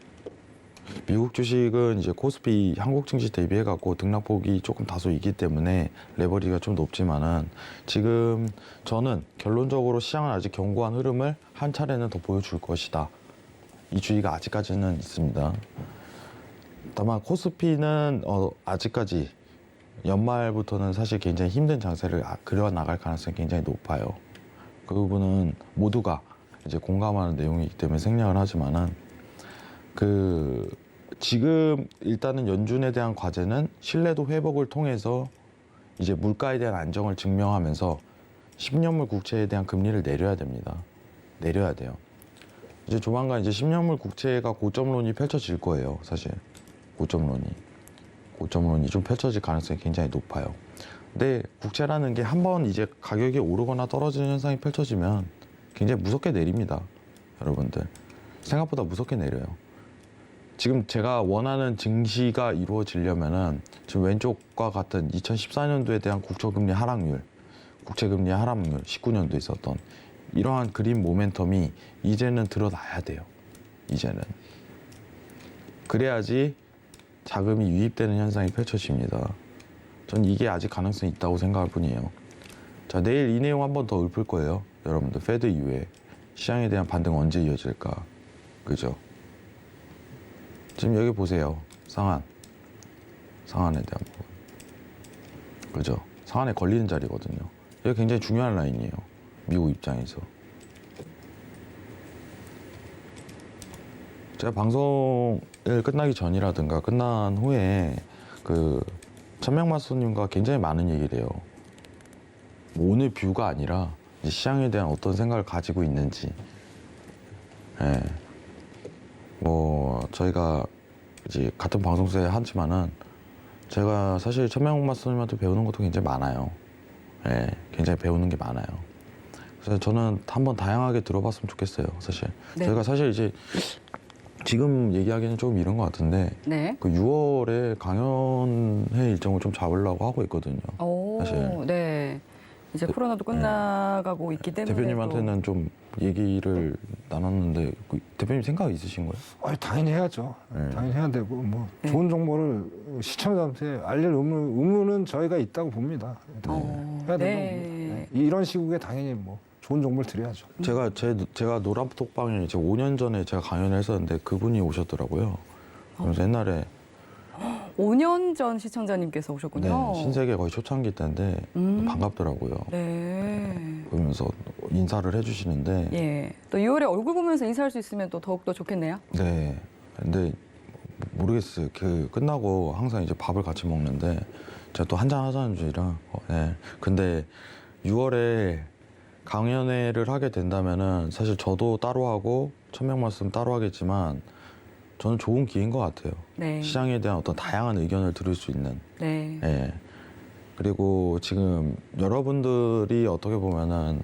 미국 주식은 이제 코스피 한국 증시 대비해 갖고 등락폭이 조금 다소 있기 때문에 레버리지가 좀 높지만은, 지금 저는 결론적으로 시장은 아직 견고한 흐름을 한 차례는 더 보여줄 것이다. 이 주의가 아직까지는 있습니다. 다만 코스피는 아직까지 연말부터는 사실 굉장히 힘든 장세를 그려 나갈 가능성이 굉장히 높아요. 그 부분은 모두가 이제 공감하는 내용이기 때문에 생략을 하지만은, 지금 일단은 연준에 대한 과제는 신뢰도 회복을 통해서 이제 물가에 대한 안정을 증명하면서 10년물 국채에 대한 금리를 내려야 됩니다. 내려야 돼요. 이제 조만간 이제 10년물 국채가 고점론이 펼쳐질 거예요, 사실. 고점론이 좀 펼쳐질 가능성이 굉장히 높아요. 근데 국채라는 게 한번 이제 가격이 오르거나 떨어지는 현상이 펼쳐지면 굉장히 무섭게 내립니다, 여러분들. 생각보다 무섭게 내려요. 지금 제가 원하는 증시가 이루어지려면은 지금 왼쪽과 같은 2014년도에 대한 국채금리 하락률 19년도에 있었던 이러한 그린 모멘텀이 이제는 드러나야 돼요. 이제는. 그래야지 자금이 유입되는 현상이 펼쳐집니다. 전 이게 아직 가능성이 있다고 생각할 뿐이에요. 자, 내일 이 내용 한 번 더 읊을 거예요. 여러분들, 페드 이후에 시장에 대한 반등 언제 이어질까? 그죠? 지금 여기 보세요. 상한에 대한 부분. 그죠? 상한에 걸리는 자리거든요. 이게 굉장히 중요한 라인이에요, 미국 입장에서. 제가 방송을 끝나기 전이라든가 끝난 후에 천명마스터님과 굉장히 많은 얘기를 해요. 뭐 오늘 뷰가 아니라 이제 시장에 대한 어떤 생각을 가지고 있는지. 예. 뭐 저희가 이제 같은 방송사에 하지만은 제가 사실 천명마스터님한테 배우는 것도 굉장히 많아요. 예, 굉장히 배우는 게 많아요. 그래서 저는 한번 다양하게 들어봤으면 좋겠어요, 사실. 네. 저희가 사실 이제 지금 얘기하기는 좀 이른 것 같은데, 네. 그 6월에 강연회 일정을 좀 잡으려고 하고 있거든요. 오, 사실. 네. 이제 코로나도 끝나가고 있기 때문에 대표님한테는 좀 얘기를 나눴는데 대표님 생각 있으신 거예요? 당연히 해야죠. 네. 당연히 해야 되고 뭐 네. 좋은 정보를 시청자한테 알릴 의무는 저희가 있다고 봅니다. 해야 되고 네. 이런 시국에 당연히 뭐 좋은 정보를 드려야죠. 제가 노란톡방에 5년 전에 제가 강연을 했었는데 그분이 오셨더라고요. 그래서 옛날에 5년 전 시청자님께서 오셨군요. 네, 신세계 거의 초창기 때인데 반갑더라고요. 네. 그러면서 인사를 해주시는데 예. 또 6월에 얼굴 보면서 인사할 수 있으면 또 더욱더 좋겠네요. 네. 근데 모르겠어요. 그 끝나고 항상 이제 밥을 같이 먹는데 제가 또 한잔 하자는 주의라. 네. 근데 6월에 강연회를 하게 된다면은 사실 저도 따로 하고 천명 말씀 따로 하겠지만 저는 좋은 기회인 것 같아요. 네. 시장에 대한 어떤 다양한 의견을 들을 수 있는. 네. 예. 그리고 지금 여러분들이 어떻게 보면은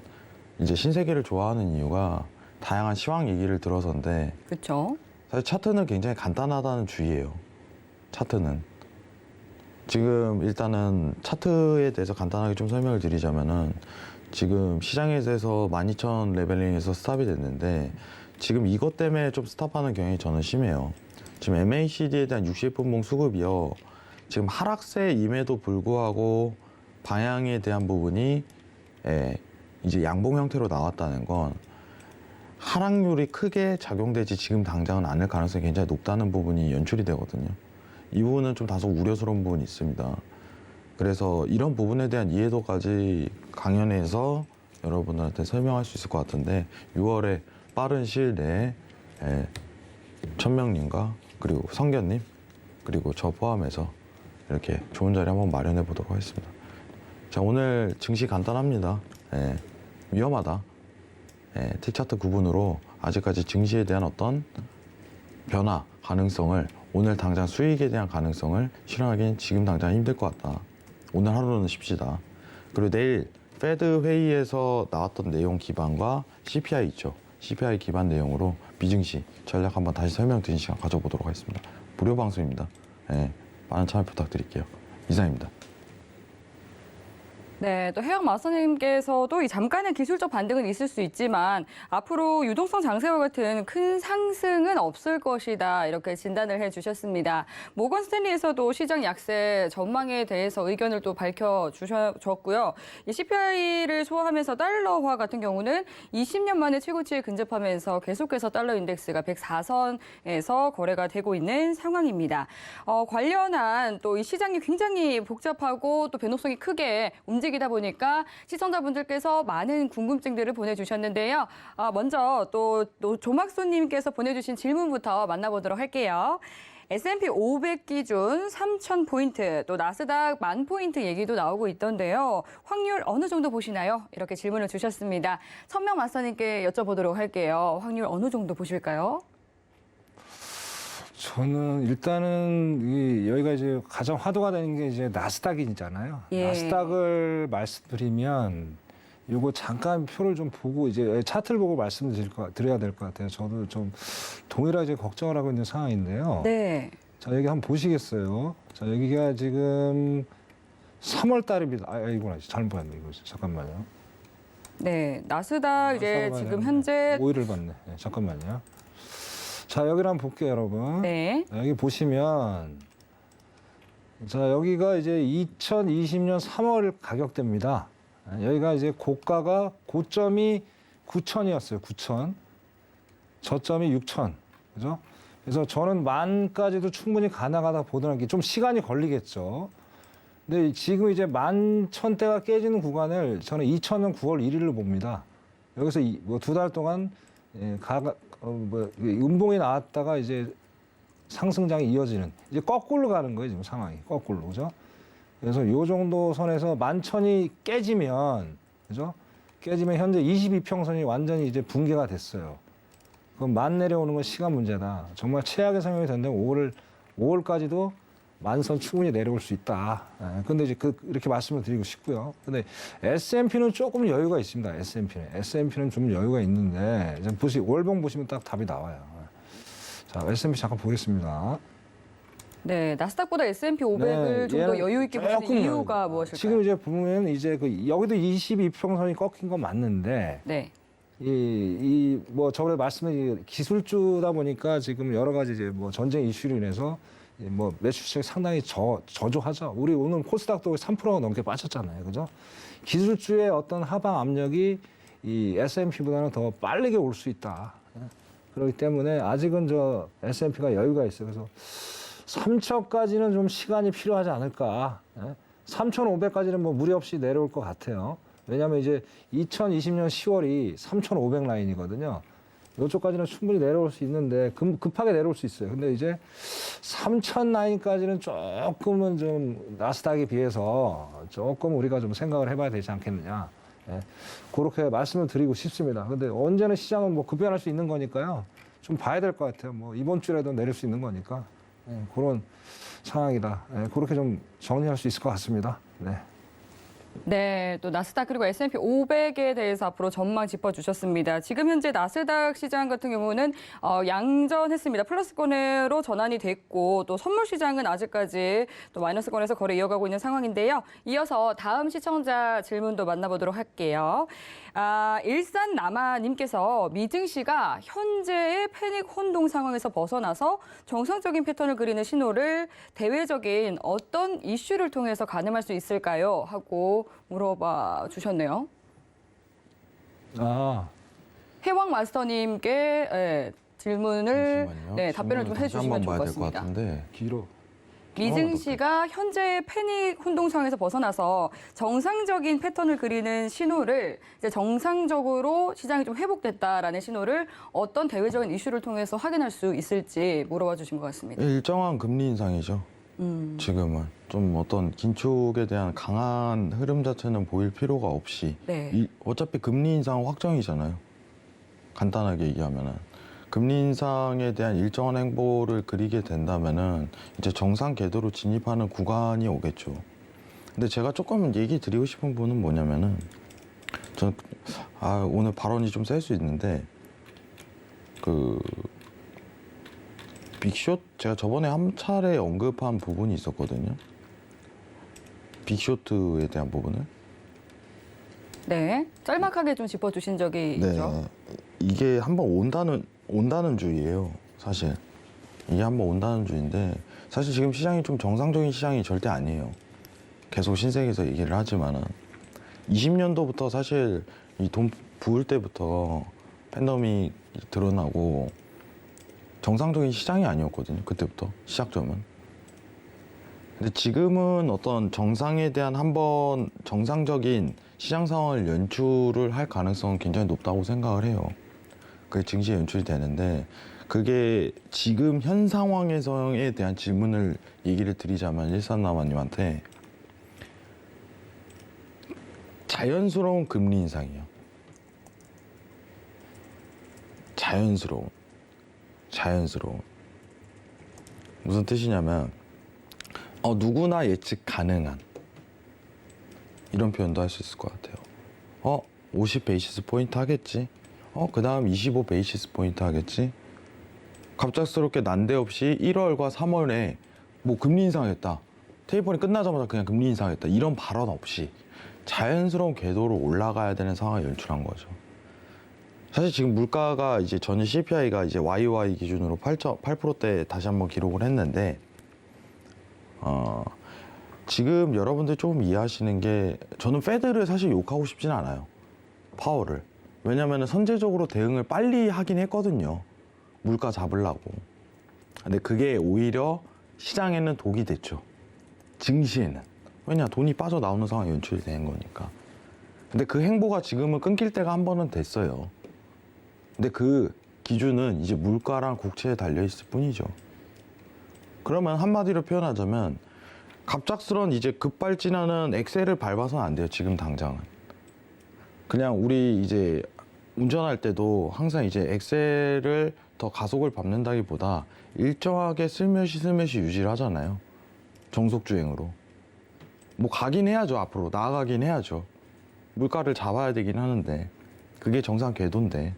이제 신세계를 좋아하는 이유가 다양한 시황 얘기를 들어서인데 그렇죠. 사실 차트는 굉장히 간단하다는 주의예요. 차트는. 지금 일단은 차트에 대해서 간단하게 좀 설명을 드리자면은 지금 시장에 대해서 12,000 레벨링에서 스탑이 됐는데 지금 이것 때문에 좀 스탑하는 경향이 저는 심해요. 지금 MACD에 대한 60분봉 수급이요. 지금 하락세임에도 불구하고 방향에 대한 부분이 이제 양봉 형태로 나왔다는 건 하락률이 크게 작용되지 지금 당장은 않을 가능성이 굉장히 높다는 부분이 연출이 되거든요. 이 부분은 좀 다소 우려스러운 부분이 있습니다. 그래서 이런 부분에 대한 이해도까지 강연회에서 여러분들한테 설명할 수 있을 것 같은데 6월에 빠른 시일 내에 천명님과 그리고 성견님 그리고 저 포함해서 이렇게 좋은 자리 한번 마련해 보도록 하겠습니다. 자, 오늘 증시 간단합니다. 위험하다. T차트 구분으로 아직까지 증시에 대한 어떤 변화 가능성을 오늘 당장 수익에 대한 가능성을 실현하기는 지금 당장 힘들 것 같다. 오늘 하루는 쉽시다. 그리고 내일 페드 회의에서 나왔던 내용 기반과 CPI 있죠. CPI 기반 내용으로 비증시 전략 한번 다시 설명드리는 시간 가져보도록 하겠습니다. 무료 방송입니다. 많은 참여 부탁드릴게요. 이상입니다. 네, 또 해영 마스터님께서도 이 잠깐의 기술적 반등은 있을 수 있지만 앞으로 유동성 장세와 같은 큰 상승은 없을 것이다 이렇게 진단을 해주셨습니다. 모건 스탠리에서도 시장 약세 전망에 대해서 의견을 또 밝혀주셨고요. 이 CPI를 소화하면서 달러화 같은 경우는 20년 만에 최고치에 근접하면서 계속해서 달러 인덱스가 104선에서 거래가 되고 있는 상황입니다. 관련한 또 이 시장이 굉장히 복잡하고 또 변동성이 크게 움직이다 보니까 시청자분들께서 많은 궁금증들을 보내주셨는데요. 먼저 또 조막소님께서 보내주신 질문부터 만나보도록 할게요. S&P 500 기준 3,000포인트, 또 나스닥 10,000포인트 얘기도 나오고 있던데요. 확률 어느 정도 보시나요? 이렇게 질문을 주셨습니다. 천명 마스터님께 여쭤보도록 할게요. 확률 어느 정도 보실까요? 저는 일단은 여기가 이제 가장 화두가 되는 게 이제 나스닥이잖아요. 예. 나스닥을 말씀드리면 요거 잠깐 표를 좀 보고 이제 차트를 보고 말씀드려야 될 것 같아요. 저도 좀 동일하게 걱정을 하고 있는 상황인데요. 네. 자, 여기 한번 보시겠어요? 자, 여기가 지금 3월 달입니다. 이거나 잘못 봤네, 이거. 잠깐만요. 네, 나스닥 이제 지금 현재 5일을 봤네. 네, 잠깐만요. 자, 여기를 한번 볼게요, 여러분. 네. 여기 보시면 자, 여기가 이제 2020년 3월 가격대입니다. 여기가 이제 고점이 9,000이었어요. 9,000. 저점이 6,000. 그죠? 그래서 저는 만까지도 충분히 가능하다 보다는 게 좀 시간이 걸리겠죠. 근데 지금 이제 11,000대가 깨지는 구간을 저는 2000년 9월 1일로 봅니다. 여기서 두 달 동안 음봉이 나왔다가 이제 상승장이 이어지는 이제 거꾸로 가는 거예요, 지금 상황이. 거꾸로. 그죠? 그래서 요 정도 선에서 11,000이 깨지면, 그죠? 깨지면 현재 22평선이 완전히 이제 붕괴가 됐어요. 그럼 만 내려오는 건 시간 문제다. 정말 최악의 상황이 된다면 5월까지도 만선 충분히 내려올 수 있다. 근데 이제 이렇게 말씀을 드리고 싶고요. 근데 S&P는 조금 여유가 있습니다. S&P는 좀 여유가 있는데, 월봉 보시면 딱 답이 나와요. 자, S&P 잠깐 보겠습니다. 네, 나스닥보다 S&P 500을 좀 더 얘는 여유 있게 보시는 조금 이유가 무엇일까요? 지금 이제 보면 이제 여기도 22평선이 꺾인 건 맞는데 네. 뭐 저번에 말씀드린 기술주다 보니까 지금 여러 가지 이제 뭐 전쟁 이슈로 인해서 뭐 매출액 상당히 저조하죠. 우리 오늘 코스닥도 3%가 넘게 빠졌잖아요, 그죠? 기술주의 어떤 하방 압력이 이 S&P보다는 더 빠르게 올 수 있다. 그렇기 때문에 아직은 저 S&P가 여유가 있어요. 그래서 3천까지는 좀 시간이 필요하지 않을까. 3,500까지는 뭐 무리 없이 내려올 것 같아요. 왜냐하면 이제 2020년 10월이 3,500 라인이거든요. 이쪽까지는 충분히 내려올 수 있는데 급하게 내려올 수 있어요. 근데 이제 3,000 라인까지는 조금은 좀 나스닥에 비해서 조금 우리가 좀 생각을 해봐야 되지 않겠느냐. 예, 그렇게 말씀을 드리고 싶습니다. 근데 언제나 시장은 뭐 급변할 수 있는 거니까요. 좀 봐야 될 것 같아요. 뭐 이번 주라도 내릴 수 있는 거니까. 예, 그런 상황이다. 예, 그렇게 좀 정리할 수 있을 것 같습니다. 네. 네, 또 나스닥 그리고 S&P 500에 대해서 앞으로 전망 짚어주셨습니다. 지금 현재 나스닥 시장 같은 경우는 양전했습니다. 플러스권으로 전환이 됐고 또 선물 시장은 아직까지 또 마이너스권에서 거래 이어가고 있는 상황인데요. 이어서 다음 시청자 질문도 만나보도록 할게요. 일산 남아님께서 미증 씨가 현재의 패닉 혼동 상황에서 벗어나서 정상적인 패턴을 그리는 신호를 대외적인 어떤 이슈를 통해서 가늠할 수 있을까요? 하고 물어봐 주셨네요. 해왕 마스터님께 질문을 잠시만요. 답변을 좀 해주시면 좋을 것 봐야 될 것 같습니다. 같은데. 길어. 미증 씨가 현재 패닉 혼동상에서 벗어나서 정상적인 패턴을 그리는 신호를 이제 정상적으로 시장이 좀 회복됐다라는 신호를 어떤 대외적인 이슈를 통해서 확인할 수 있을지 물어봐 주신 것 같습니다. 일정한 금리 인상이죠. 지금은 좀 어떤 긴축에 대한 강한 흐름 자체는 보일 필요가 없이 네. 어차피 금리 인상 확정이잖아요. 간단하게 얘기하면은 금리 인상에 대한 일정한 행보를 그리게 된다면은 이제 정상 궤도로 진입하는 구간이 오겠죠. 근데 제가 조금 얘기 드리고 싶은 부분은 뭐냐면은 저는 오늘 발언이 좀 셀 수 있는데 빅숏 제가 저번에 한 차례 언급한 부분이 있었거든요. 빅쇼트에 대한 부분을. 네, 짤막하게 좀 짚어주신 적이 있죠. 이게 한번 온다는 주의예요. 사실 이게 한번 온다는 주의인데 사실 지금 시장이 좀 정상적인 시장이 절대 아니에요. 계속 신세계에서 얘기를 하지만은 20년도부터 사실 이 돈 부을 때부터 팬데믹이 드러나고 정상적인 시장이 아니었거든요. 그때부터 시작점은. 근데 지금은 어떤 정상에 대한 한번 정상적인 시장 상황을 연출을 할 가능성은 굉장히 높다고 생각을 해요. 그게 증시에 연출이 되는데 그게 지금 현 상황에서에 대한 질문을 얘기를 드리자면 일산남아님한테 자연스러운 금리 인상이에요. 자연스러운. 무슨 뜻이냐면 누구나 예측 가능한 이런 표현도 할 수 있을 것 같아요. 50 베이시스 포인트 하겠지. 그 다음 25 베이시스 포인트 하겠지. 갑작스럽게 난데없이 1월과 3월에 뭐 금리 인상했다. 테이퍼링 끝나자마자 그냥 금리 인상했다. 이런 발언 없이 자연스러운 궤도로 올라가야 되는 상황을 연출한 거죠. 사실 지금 물가가 이제 전일 CPI가 이제 YY 기준으로 8%대 다시 한번 기록을 했는데 지금 여러분들 조금 이해하시는 게 저는 페드를 사실 욕하고 싶진 않아요. 파월을. 왜냐하면 선제적으로 대응을 빨리 하긴 했거든요. 물가 잡으려고. 근데 그게 오히려 시장에는 독이 됐죠. 증시에는. 왜냐 돈이 빠져나오는 상황이 연출이 되는 거니까. 근데 그 행보가 지금은 끊길 때가 한 번은 됐어요. 근데 그 기준은 이제 물가랑 국채에 달려있을 뿐이죠. 그러면 한마디로 표현하자면 갑작스런 이제 급발진하는 엑셀을 밟아서는 안 돼요. 지금 당장은. 그냥 우리 이제 운전할 때도 항상 이제 엑셀을 더 가속을 밟는다기보다 일정하게 슬며시 유지를 하잖아요. 정속 주행으로. 뭐 가긴 해야죠. 앞으로 나아가긴 해야죠. 물가를 잡아야 되긴 하는데 그게 정상 궤도인데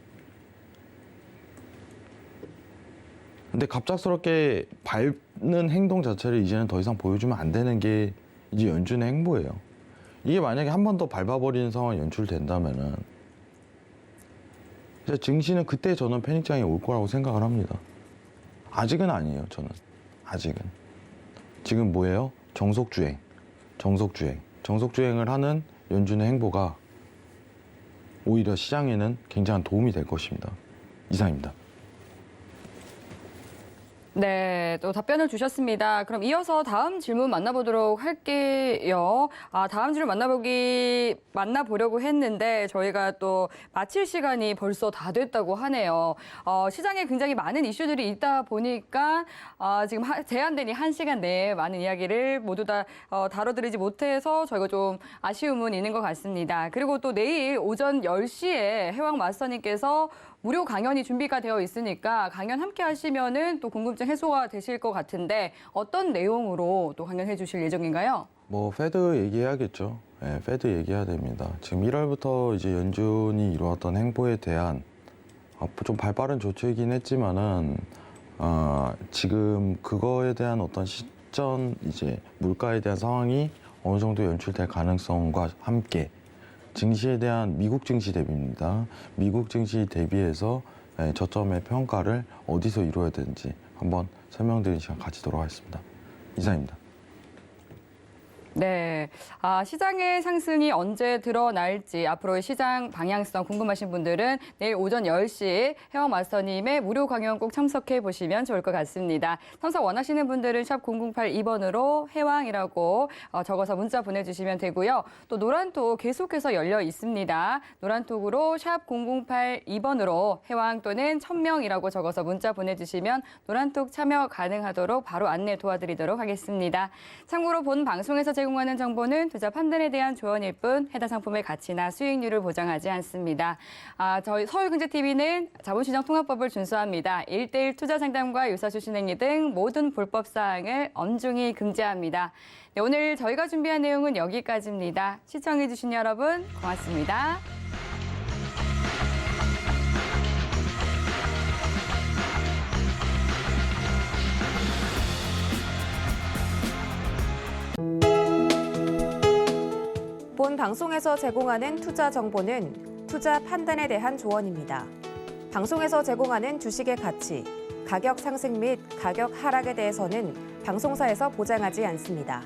근데 갑작스럽게 밟는 행동 자체를 이제는 더 이상 보여주면 안 되는 게 이제 연준의 행보예요. 이게 만약에 한 번 더 밟아버리는 상황이 연출된다면은 이제 증시는 그때 저는 패닉장이 올 거라고 생각을 합니다. 아직은 아니에요, 저는. 아직은. 지금 뭐예요? 정속주행. 정속주행을 하는 연준의 행보가 오히려 시장에는 굉장한 도움이 될 것입니다. 이상입니다. 네, 또 답변을 주셨습니다. 그럼 이어서 다음 질문 만나보도록 할게요. 다음 질문 만나보려고 했는데 저희가 또 마칠 시간이 벌써 다 됐다고 하네요. 시장에 굉장히 많은 이슈들이 있다 보니까 지금 제한된 이 1시간 내에 많은 이야기를 모두 다 다뤄드리지 못해서 저희가 좀 아쉬움은 있는 것 같습니다. 그리고 또 내일 오전 10시에 해왕 마스터님께서 무료 강연이 준비가 되어 있으니까 강연 함께 하시면은 또 궁금증 해소가 되실 것 같은데 어떤 내용으로 또 강연해 주실 예정인가요? 뭐 페드 얘기해야겠죠. 네, 페드 얘기해야 됩니다. 지금 1월부터 이제 연준이 이루었던 행보에 대한 좀 발빠른 조치이긴 했지만은 지금 그거에 대한 어떤 시점 이제 물가에 대한 상황이 어느 정도 연출될 가능성과 함께 증시에 대한 미국 증시 대비입니다. 미국 증시 대비해서 저점의 평가를 어디서 이루어야 되는지 한번 설명드리는 시간 가지도록 하겠습니다. 이상입니다. 네, 시장의 상승이 언제 드러날지 앞으로의 시장 방향성 궁금하신 분들은 내일 오전 10시 해왕 마스터님의 무료 강연 꼭 참석해 보시면 좋을 것 같습니다. 참석 원하시는 분들은 샵 0082번으로 해왕이라고 적어서 문자 보내주시면 되고요. 또 노란톡 계속해서 열려 있습니다. 노란톡으로 샵 0082번으로 해왕 또는 1000명이라고 적어서 문자 보내주시면 노란톡 참여 가능하도록 바로 안내 도와드리도록 하겠습니다. 참고로 본 방송에서 제공하는 정보는 투자 판단에 대한 조언일 뿐 해당 상품의 가치나 수익률을 보장하지 않습니다. 저희 서울경제TV는 자본시장 통합법을 준수합니다. 1:1 투자 상담과 유사수 신행위 등 모든 불법 사항을 엄중히 금지합니다. 네, 오늘 저희가 준비한 내용은 여기까지입니다. 시청해주신 여러분 고맙습니다. 본 방송에서 제공하는 투자 정보는 투자 판단에 대한 조언입니다. 방송에서 제공하는 주식의 가치, 가격 상승 및 가격 하락에 대해서는 방송사에서 보장하지 않습니다.